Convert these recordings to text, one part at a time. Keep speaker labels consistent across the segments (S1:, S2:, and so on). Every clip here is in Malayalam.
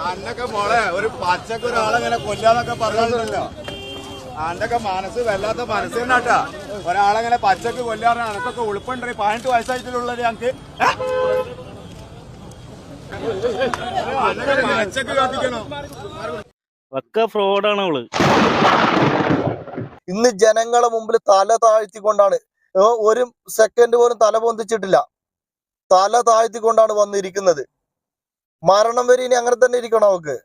S1: അന്നൊക്കെ മോളെ ഒരു പച്ചക്ക് ഒരാളെങ്ങനെ കൊല്ലാന്നൊക്കെ പറഞ്ഞല്ലോ. അന്നൊക്കെ മനസ്സ് വല്ലാത്ത മനസ്സ് തന്നെട്ടാ. ഒരാളെങ്ങനെ പച്ചക്ക് കൊല്ലാറ് അനക്കൊക്കെ ഉളുപ്പുണ്ട്. 18 വയസ്സായിട്ടുള്ളത് ഞങ്ങക്ക് പച്ചക്ക് കത്തിക്കണോ?
S2: ഒക്കെ ഫ്രോഡാണ് അവള്.
S3: ഇന്ന് ജനങ്ങളെ മുമ്പിൽ തല താഴ്ത്തിക്കൊണ്ടാണ്, ഒരു സെക്കൻഡ് പോലും തല പൊന്തിച്ചിട്ടില്ല, തല താഴ്ത്തിക്കൊണ്ടാണ് വന്നിരിക്കുന്നത്. മരണം വരെ ഇനി അങ്ങനെ തന്നെ ഇരിക്കണം അവക്ക്.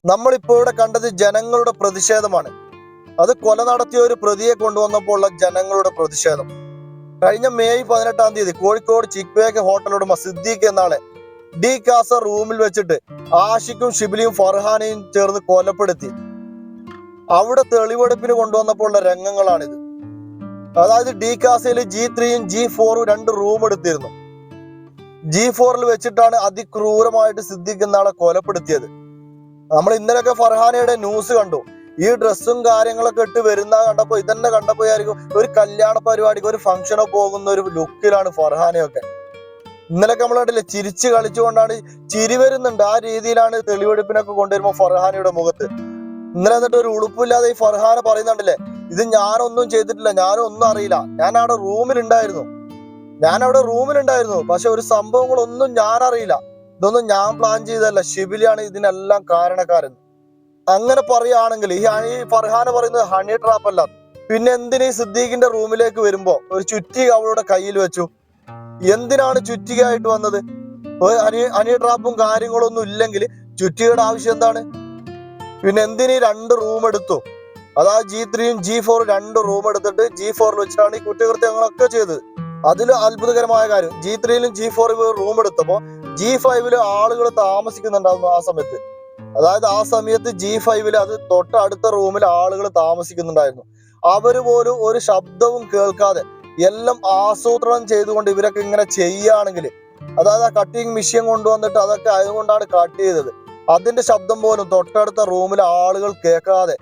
S3: നമ്മളിപ്പോ ഇവിടെ കണ്ടത് ജനങ്ങളുടെ പ്രതിഷേധമാണ്. അത് കൊല നടത്തിയ ഒരു പ്രതിയെ കൊണ്ടുവന്നപ്പോൾ ഉള്ള ജനങ്ങളുടെ പ്രതിഷേധം. കഴിഞ്ഞ മെയ് 18-ാം തീയതി കോഴിക്കോട് ചിക്വേക്ക് ഹോട്ടൽ ഉടമ സിദ്ദീഖ് എന്നാളെ ഡി കാസ റൂമിൽ വെച്ചിട്ട് ആഷിഖും ഷിബിലിയും ഫർഹാനെയും ചേർന്ന് കൊലപ്പെടുത്തി. അവിടെ തെളിവെടുപ്പിന് കൊണ്ടുവന്നപ്പോൾ ഉള്ള രംഗങ്ങളാണിത്. അതായത് ഡി കാസയിൽ G3-യും G4-ഉം 2 റൂം എടുത്തിരുന്നു. G4-ൽ വെച്ചിട്ടാണ് അതിക്രൂരമായിട്ട് സിദ്ദീഖ് എന്നാളെ കൊലപ്പെടുത്തിയത്. നമ്മൾ ഇന്നലെയൊക്കെ ഫർഹാനയുടെ ന്യൂസ് കണ്ടു. ഈ ഡ്രസ്സും കാര്യങ്ങളൊക്കെ ഇട്ട് വരുന്ന കണ്ടപ്പോ ഇതന്നെ കണ്ടപ്പോ ആയിരിക്കും ഒരു കല്യാണ പരിപാടിക്ക് ഒരു ഫംഗ്ഷനോ പോകുന്ന ഒരു ലുക്കിലാണ് ഫർഹാനയൊക്കെ. ഇന്നലെയൊക്കെ നമ്മൾ കണ്ടില്ലേ, ചിരിച്ച് കളിച്ചുകൊണ്ടാണ്, ചിരി വരുന്നുണ്ട്. ആ രീതിയിലാണ് തെളിവെടുപ്പിനൊക്കെ കൊണ്ടുവരുമ്പോ ഫർഹാനയുടെ മുഖത്ത്. ഇന്നലെ എന്നിട്ട് ഒരു ഉളുപ്പില്ലാതെ ഈ ഫർഹാന പറയുന്നുണ്ടല്ലേ, ഇത് ഞാനൊന്നും ചെയ്തിട്ടില്ല, ഞാനും ഒന്നും അറിയില്ല, ഞാൻ അവിടെ റൂമിലുണ്ടായിരുന്നു, പക്ഷെ ഒരു സംഭവങ്ങളൊന്നും ഞാൻ അറിയില്ല, ഇതൊന്നും ഞാൻ പ്ലാൻ ചെയ്തതല്ല, ഷിബിലിയാണ് ഇതിനെല്ലാം കാരണക്കാരൻ. അങ്ങനെ പറയുകയാണെങ്കിൽ ഈ ഫർഹാന പറയുന്നത് ഹണി ട്രാപ്പ് അല്ല. പിന്നെ എന്തിനീ സിദ്ദീഖിന്റെ റൂമിലേക്ക് വരുമ്പോ ഒരു ചുറ്റിക അവളുടെ കയ്യിൽ വെച്ചു? എന്തിനാണ് ചുറ്റികയായിട്ട് വന്നത്? ഹണി ട്രാപ്പും കാര്യങ്ങളൊന്നും ഇല്ലെങ്കിൽ ചുറ്റികയുടെ ആവശ്യം എന്താണ്? പിന്നെ എന്തിനീ 2 റൂം എടുത്തു? അതായത് G3-യും G4-ഉം 2 റൂം എടുത്തിട്ട് G4-ൽ വെച്ചിട്ടാണ് ഈ കുറ്റകൃത്യങ്ങളൊക്കെ ചെയ്തത്. അതിൽ അത്ഭുതകരമായ കാര്യം, G3-ലും G4-ലും റൂം എടുത്തപ്പോ G5-ല് ആളുകൾ താമസിക്കുന്നുണ്ടായിരുന്നു ആ സമയത്ത്. അതായത് ആ സമയത്ത് G5-ല് അത് തൊട്ടടുത്ത റൂമിൽ ആളുകൾ താമസിക്കുന്നുണ്ടായിരുന്നു. അവര് പോലും ഒരു ശബ്ദവും കേൾക്കാതെ എല്ലാം ആസൂത്രണം ചെയ്തുകൊണ്ട് ഇവരൊക്കെ ഇങ്ങനെ ചെയ്യുകയാണെങ്കിൽ, അതായത് ആ കട്ടിങ് മെഷീൻ കൊണ്ടുവന്നിട്ട് അതൊക്കെ അതുകൊണ്ടാണ് കട്ട് ചെയ്തത്. അതിന്റെ ശബ്ദം പോലും തൊട്ടടുത്ത റൂമിലെ ആളുകൾ കേൾക്കാതെ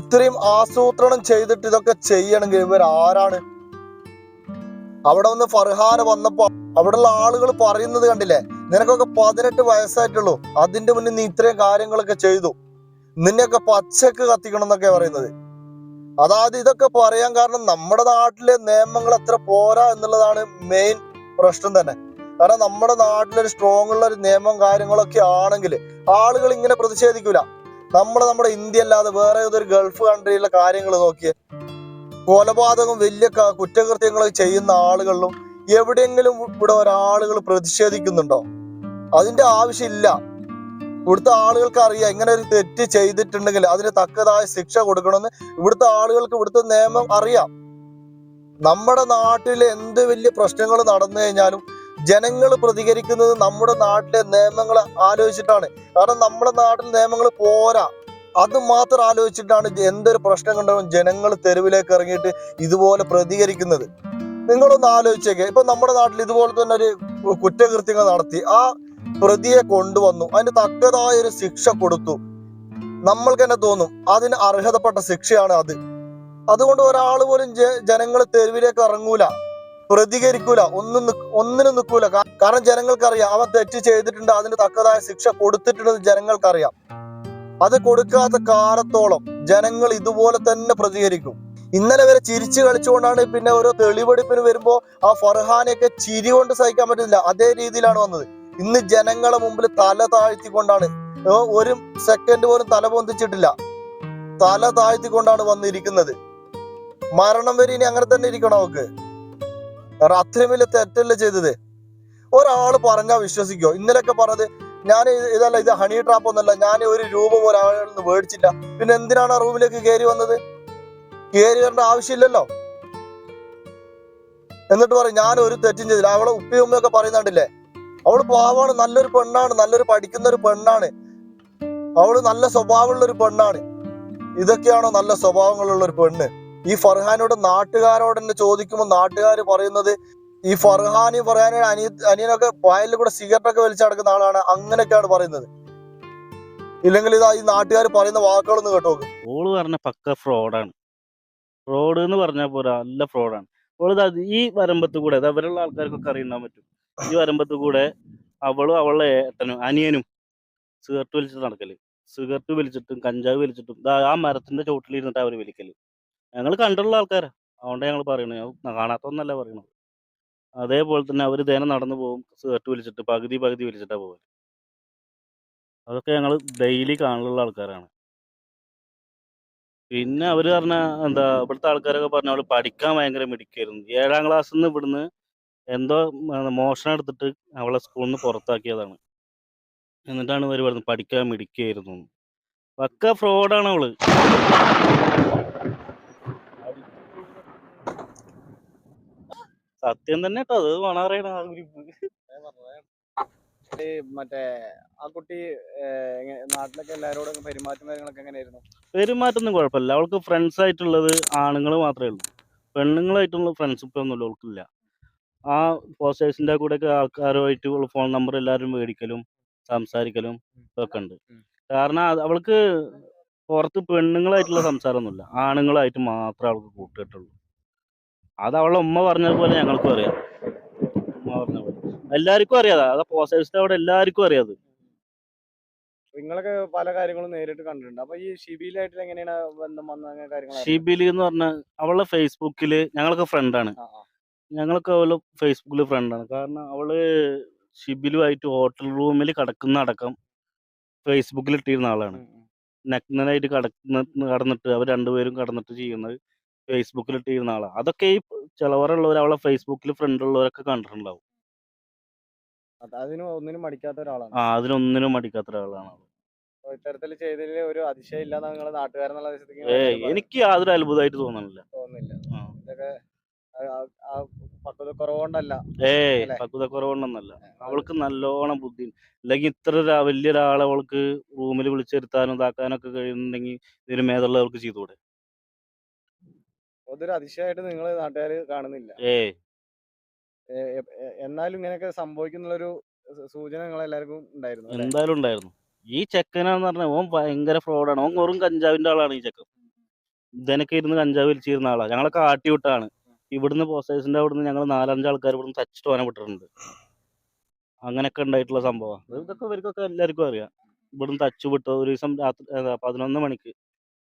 S3: ഇത്രയും ആസൂത്രണം ചെയ്തിട്ട് ഇതൊക്കെ ചെയ്യണമെങ്കിൽ ഇവർ ആരാണ്? അവിടെ വന്ന് ഫർഹാന വന്നപ്പോ അവിടെയുള്ള ആളുകൾ പറയുന്നത് കണ്ടില്ലേ, നിനക്കൊക്കെ 18 വയസ്സായിട്ടുള്ളൂ, അതിന്റെ മുന്നിൽ നീ ഇത്രയും കാര്യങ്ങളൊക്കെ ചെയ്തു, നിന്നെയൊക്കെ പച്ചക്ക് കത്തിക്കണം എന്നൊക്കെ പറയുന്നത്. അതായത് ഇതൊക്കെ പറയാൻ കാരണം നമ്മുടെ നാട്ടിലെ നിയമങ്ങൾ അത്ര പോരാ എന്നുള്ളതാണ് മെയിൻ പ്രശ്നം തന്നെ. കാരണം നമ്മുടെ നാട്ടിലൊരു സ്ട്രോങ് ഉള്ള ഒരു നിയമം കാര്യങ്ങളൊക്കെ ആണെങ്കിൽ ആളുകൾ ഇങ്ങനെ പ്രതിഷേധിക്കൂല. നമ്മുടെ ഇന്ത്യ അല്ലാതെ വേറെ ഏതൊരു ഗൾഫ് കൺട്രിയിലെ കാര്യങ്ങൾ നോക്കിയേ, കൊലപാതകം വലിയ കുറ്റകൃത്യങ്ങൾ ചെയ്യുന്ന ആളുകളിലും എവിടെയെങ്കിലും ഇവിടെ ഒരാളുകൾ പ്രതിഷേധിക്കുന്നുണ്ടോ? അതിന്റെ ആവശ്യമില്ല. ഇവിടുത്തെ ആളുകൾക്ക് അറിയാം, ഇങ്ങനെ ഒരു തെറ്റ് ചെയ്തിട്ടുണ്ടെങ്കിൽ അതിന് തക്കതായ ശിക്ഷ കൊടുക്കണമെന്ന് ഇവിടുത്തെ ആളുകൾക്ക് ഇവിടുത്തെ നിയമം അറിയാം. നമ്മുടെ നാട്ടിൽ എന്ത് വലിയ പ്രശ്നങ്ങൾ നടന്നു കഴിഞ്ഞാലും ജനങ്ങൾ പ്രതികരിക്കുന്നത് നമ്മുടെ നാട്ടിലെ നിയമങ്ങൾ ആലോചിച്ചിട്ടാണ്. കാരണം നമ്മുടെ നാട്ടിൽ നിയമങ്ങൾ പോരാ, അത് മാത്രം ആലോചിച്ചിട്ടാണ് എന്തൊരു പ്രശ്നം കണ്ടാലും ജനങ്ങൾ തെരുവിലേക്ക് ഇറങ്ങിയിട്ട് ഇതുപോലെ പ്രതികരിക്കുന്നത്. നിങ്ങളൊന്ന് ആലോചിച്ചേക്കെ, ഇപ്പൊ നമ്മുടെ നാട്ടിൽ ഇതുപോലെ തന്നെ ഒരു കുറ്റകൃത്യങ്ങൾ നടത്തി ആ പ്രതിയെ കൊണ്ടുവന്നു, അതിന് തക്കതായ ഒരു ശിക്ഷ കൊടുത്തു, നമ്മൾക്ക് തന്നെ തോന്നും അതിന് അർഹതപ്പെട്ട ശിക്ഷയാണ് അത്. അതുകൊണ്ട് ഒരാൾ പോലും ജനങ്ങൾ തെരുവിലേക്ക് ഇറങ്ങൂല, പ്രതികരിക്കൂല, ഒന്നിനും നിൽക്കൂല. കാരണം ജനങ്ങൾക്കറിയാം അവൻ തെറ്റ് ചെയ്തിട്ടുണ്ട്, അതിന് തക്കതായ ശിക്ഷ കൊടുത്തിട്ടുണ്ടെന്ന് ജനങ്ങൾക്കറിയാം. അത് കൊടുക്കാത്ത കാലത്തോളം ജനങ്ങൾ ഇതുപോലെ തന്നെ പ്രതികരിക്കും. ഇന്നലെ വരെ ചിരിച്ചു കളിച്ചുകൊണ്ടാണ് പിന്നെ ഓരോ തെളിവെടുപ്പിന് വരുമ്പോ ആ ഫർഹാനെയൊക്കെ ചിരി കൊണ്ട് സഹിക്കാൻ പറ്റുന്നില്ല, അതേ രീതിയിലാണ് വന്നത്. ഇന്ന് ജനങ്ങളെ മുമ്പിൽ തല താഴ്ത്തിക്കൊണ്ടാണ്, ഒരു സെക്കൻഡ് പോലും തല പൊന്തിച്ചിട്ടില്ല, തല താഴ്ത്തിക്കൊണ്ടാണ് വന്നിരിക്കുന്നത്. മരണം വരെ ഇനി അങ്ങനെ തന്നെ ഇരിക്കണം അവക്ക്. അത്രയും വലിയ തെറ്റല്ലേ ചെയ്തത്. ഒരാള് പറഞ്ഞാൽ വിശ്വസിക്കോ? ഇന്നലെയൊക്കെ പറഞ്ഞത് ഞാൻ ഇത് ഹണി ട്രാപ്പ് ഒന്നല്ല, ഞാൻ 1 രൂപ പോലെ ആളിൽ നിന്ന് മേടിച്ചില്ല, പിന്നെ എന്തിനാണ് ആ റൂമിലേക്ക് കയറി വന്നത്? കയറി വരേണ്ട ആവശ്യമില്ലല്ലോ. എന്നിട്ട് പറയും ഞാൻ ഒരു തെറ്റും ചെയ്തില്ല. അവളെ ഉപ്പയും ഉമ്മയൊക്കെ പറയുന്നുണ്ടല്ലേ, അവള് പാവാണ്, നല്ലൊരു പെണ്ണാണ്, നല്ലൊരു പഠിക്കുന്ന ഒരു പെണ്ണാണ്, അവള് നല്ല സ്വഭാവമുള്ള ഒരു പെണ്ണാണ്. ഇതൊക്കെയാണോ നല്ല സ്വഭാവങ്ങളുള്ള ഒരു പെണ്ണ്? ഈ ഫർഹാനോട് നാട്ടുകാരോട് തന്നെ ചോദിക്കുമ്പോൾ നാട്ടുകാർ പറയുന്നത് ഈ ഫർഹാനയുടെ അനിയനൊക്കെ വയലിൽ കൂടെ സിഗരറ്റ് ഒക്കെ വലിച്ചടക്കുന്ന ആളാണ്, അങ്ങനെയൊക്കെയാണ് പറയുന്നത്. ഇല്ലെങ്കിൽ ഇതാ ഈ നാട്ടുകാർ പറയുന്ന വാക്കുകളൊന്നും കേട്ടോ.
S2: ഓള് പറഞ്ഞ പക്ക ഫ്രോഡാണ്. ഫ്രോഡ് എന്ന് പറഞ്ഞാൽ പോരാ, നല്ല ഫ്രോഡാണ്. ഓള് ഈ വരമ്പത്ത് കൂടെ അവരുള്ള ആൾക്കാർക്കൊക്കെ അറിയാൻ പറ്റും. ഈ വരമ്പത്ത് കൂടെ അവളും അവളുടെ ഏട്ടനും അനിയനും സിഗരറ്റ് വലിച്ചിട്ട് നടക്കല്. സിഗരറ്റ് വലിച്ചിട്ടും കഞ്ചാവ് വലിച്ചിട്ടും ആ മരത്തിന്റെ ചോട്ടിലിരുന്നിട്ട് അവർ വലിക്കല്. ഞങ്ങൾ കണ്ടുള്ള ആൾക്കാരാ, അതുകൊണ്ട് ഞങ്ങൾ പറയണത്, ഞാൻ കാണാത്തൊന്നല്ല പറയണത്. അതേപോലെ തന്നെ അവർ ദിനം നടന്നു പോകും, സിഗരറ്റ് വലിച്ചിട്ട് പകുതി വലിച്ചിട്ടാ പോവുക. അതൊക്കെ ഞങ്ങൾ ഡെയിലി കാണുള്ള ആൾക്കാരാണ്. പിന്നെ അവര് പറഞ്ഞ എന്താ, ഇവിടുത്തെ ആൾക്കാരൊക്കെ പറഞ്ഞ അവള് പഠിക്കാൻ ഭയങ്കര മിടുക്കായിരുന്നു. 7ാം ക്ലാസ്സിൽ നിന്ന് ഇവിടുന്ന് എന്തോ മോഷണം എടുത്തിട്ട് അവളെ സ്കൂളിൽ നിന്ന് പുറത്താക്കിയതാണ്. എന്നിട്ടാണ് ഇവർ പറയുന്നത് പഠിക്കാൻ മിടുക്കായിരുന്നു. പക്ക ഫ്രോഡാണ് അവള്. സത്യം തന്നെ കേട്ടോ, അത് മണറിയണ ആ ഗ്രൂപ്പ്.
S4: മറ്റേ ആ കുട്ടി നാട്ടിലൊക്കെ എല്ലാവരോടും പെരുമാറ്റം കാര്യങ്ങളൊക്കെ എങ്ങനെയായിരുന്നു?
S2: പെരുമാറ്റൊന്നും കുഴപ്പമില്ല. അവൾക്ക് ഫ്രണ്ട്സ് ആയിട്ടുള്ളത് ആണുങ്ങൾ മാത്രമേ ഉള്ളൂ. പെണ്ണുങ്ങളായിട്ടുള്ള ഫ്രണ്ട്ഷിപ്പ് ഒന്നുമില്ല അവൾക്കില്ല. ആ പോസ്റ്റേഴ്സിന്റെ കൂടെ ഒക്കെ ആൾക്കാരുമായിട്ട് ഫോൺ നമ്പർ എല്ലാവരും മേടിക്കലും സംസാരിക്കലും ഒക്കെ ഉണ്ട്. കാരണം അവൾക്ക് പുറത്ത് പെണ്ണുങ്ങളായിട്ടുള്ള സംസാരമൊന്നുമില്ല, ആണുങ്ങളായിട്ട് മാത്രമേ അവൾക്ക് കൂട്ടിയിട്ടുള്ളൂ. അത് അവളുടെ ഉമ്മ പറഞ്ഞതുപോലെ ഞങ്ങൾക്കും അറിയാം. ഉമ്മ പറഞ്ഞ പോലെ എല്ലാവർക്കും അറിയാതെ, അത് പോസ്റ്റേഴ്സിന്റെ അവിടെ എല്ലാവർക്കും അറിയാതെ.
S4: നിങ്ങളൊക്കെ പല കാര്യങ്ങളും നേരിട്ട് കണ്ടിട്ടുണ്ട്. അപ്പൊ ഈ ഷിബിയിലായിട്ട് എങ്ങനെയാണ് ബന്ധം വന്ന അങ്ങനെ കാര്യങ്ങൾ?
S2: ഷിബിലി എന്ന് പറഞ്ഞാൽ അവളുടെ ഫേസ്ബുക്കില് ഞങ്ങളൊക്കെ ഫ്രണ്ടാണ്. ഞങ്ങളൊക്കെ അവള് ഫേസ്ബുക്കിൽ ഫ്രണ്ടാണ്. കാരണം അവള് ഷിബിലുമായിട്ട് ഹോട്ടൽ റൂമിൽ കിടക്കുന്ന അടക്കം ഫേസ്ബുക്കിൽ ഇട്ടിരുന്ന ആളാണ്. നഗ്നനായിട്ട് കടന്നിട്ട് അവർ രണ്ടുപേരും കടന്നിട്ട് ചെയ്യുന്നത് ഫേസ്ബുക്കിൽ ഇട്ടിരുന്ന ആളാണ്. അതൊക്കെ ഈ ചിലവരുള്ളവർ അവളെ ഫേസ്ബുക്കിൽ ഫ്രണ്ട് ഉള്ളവരൊക്കെ കണ്ടിട്ടുണ്ടാവും.
S4: ഒന്നിനും മടിക്കാത്ത ഒരാളാണ്.
S2: അതിനൊന്നിനും മടിക്കാത്ത ഒരാളാണ്.
S4: ഇത്തരത്തിൽ ചെയ്തതിൽ ഒരു അതിശയം ഇല്ലാന്ന് നിങ്ങൾ നാട്ടുകാരെന്നുള്ള
S2: എനിക്ക് യാതൊരു അത്ഭുതമായിട്ട് തോന്നുന്നില്ല.
S4: ഇതൊക്കെ പക്വത കുറവുകൊണ്ടല്ല.
S2: പക്വത കുറവുണ്ടെന്നല്ല, അവൾക്ക് നല്ലോണം ബുദ്ധി. അല്ലെങ്കിൽ ഇത്ര വലിയൊരാളെ അവൾക്ക് റൂമിൽ വിളിച്ചിരുത്താനും ഇതാക്കാനും ഒക്കെ കഴിയുന്നുണ്ടെങ്കിൽ ഇതിന് മേതുള്ളവർക്ക് ചെയ്തുകൂടെ?
S4: അതൊരു അതിശയമായിട്ട് നിങ്ങൾ നാട്ടുകാർ കാണുന്നില്ല. എന്നാലും ഇങ്ങനെയൊക്കെ സംഭവിക്കുന്നുള്ളൊരു സൂചന നിങ്ങൾ എല്ലാവർക്കും ഉണ്ടായിരുന്നു.
S2: എന്തായാലും ഉണ്ടായിരുന്നു. ഈ ചെക്കനാന്ന് പറഞ്ഞാൽ ഓൻ ഭയങ്കര ഫ്രോഡാണ്. ഓൻ വെറും കഞ്ചാവിന്റെ ആളാണ് ഈ ചെക്കൻ. ഇതിനൊക്കെ ഇരുന്ന് കഞ്ചാവ് വലിച്ചിരുന്ന ആളാണ്. ഞങ്ങളൊക്കെ ആട്ടി വിട്ടാണ്. ഇവിടുന്ന് പോസ്റ്റേഴ്സിന്റെ അവിടുന്ന് ഞങ്ങൾ 4-5 ആൾക്കാർ ഇവിടുന്ന് തച്ചിട്ട് ഓനെ വിട്ടിട്ടുണ്ട്. അങ്ങനെയൊക്കെ ഉണ്ടായിട്ടുള്ള സംഭവം. ഇതൊക്കെ ഇവർക്കൊക്കെ എല്ലാവർക്കും അറിയാം. ഇവിടുന്ന് തച്ചു വിട്ടു. ഒരു ദിവസം രാത്രി 11 മണിക്ക്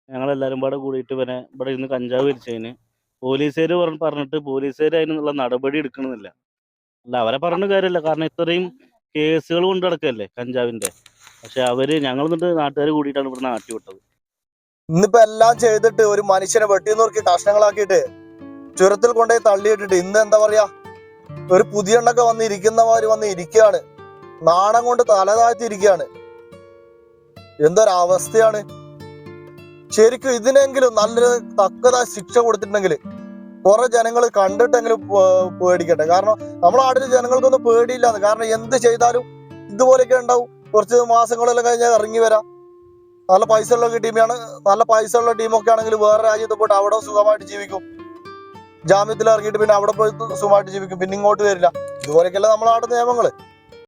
S2: ഞങ്ങളെല്ലാവരും പാടെ കൂടിയിട്ട് ഇവിടെ ഇരുന്ന് കഞ്ചാവ് വലിച്ചതിന് പോലീസുകാർ പറഞ്ഞിട്ട് പോലീസുകാർ അതിനുള്ള നടപടി എടുക്കണമെന്നില്ല. അല്ല, അവരെ പറഞ്ഞ കാര്യമില്ല. കാരണം ഇത്രയും കേസുകൾ കൊണ്ട് നടക്കല്ലേ കഞ്ചാവിന്റെ. പക്ഷെ ഞങ്ങൾ എന്നിട്ട് നാട്ടുകാർ കൂടിയിട്ടാണ് ഇവിടുന്ന് ആട്ടി വിട്ടത്.
S3: ഇന്നിപ്പോ എല്ലാം ചെയ്തിട്ട് ഒരു മനുഷ്യനെ വെട്ടിന്നുറുക്കി കഷ്ണങ്ങളാക്കിയിട്ട് ചുരത്തിൽ കൊണ്ടുപോയി തള്ളിയിട്ടിട്ട് ഇന്ന് എന്താ പറയാ, ഒരു പുതിയ എണ്ണൊക്കെ വന്ന് ഇരിക്കുന്നമാര് വന്ന് ഇരിക്കുകയാണ്. നാണം കൊണ്ട് തലതാഴ്ത്തിയിരിക്കുകയാണ്. എന്തൊരവസ്ഥയാണ് ശരിക്കും. ഇതിനെങ്കിലും നല്ലൊരു തക്കതായ ശിക്ഷ കൊടുത്തിട്ടുണ്ടെങ്കിൽ കുറെ ജനങ്ങൾ കണ്ടിട്ടെങ്കിലും പേടിക്കട്ടെ. കാരണം നമ്മുടെ നാട്ടിലെ ജനങ്ങൾക്കൊന്നും പേടിയില്ലാന്ന്. കാരണം എന്ത് ചെയ്താലും ഇതുപോലെയൊക്കെ ഉണ്ടാവും. കുറച്ച് മാസങ്ങളെല്ലാം കഴിഞ്ഞാൽ ഇറങ്ങി വരാം. നല്ല പൈസ ഉള്ള ടീമാണ്. നല്ല പൈസ ഉള്ള ടീമൊക്കെ ആണെങ്കിൽ വേറെ രാജ്യത്ത് പോയിട്ട് അവിടെ സുഖമായിട്ട് ജീവിക്കും. ജാമ്യത്തിൽ ഇറങ്ങിയിട്ട് പിന്നെ അവിടെ പോയി സുഖമായിട്ട് ജീവിക്കും. പിന്നെ ഇങ്ങോട്ട് വരില്ല. ഇതുപോലെയൊക്കെയല്ല നമ്മുടെ നാട്ടിലെ നിയമങ്ങള്.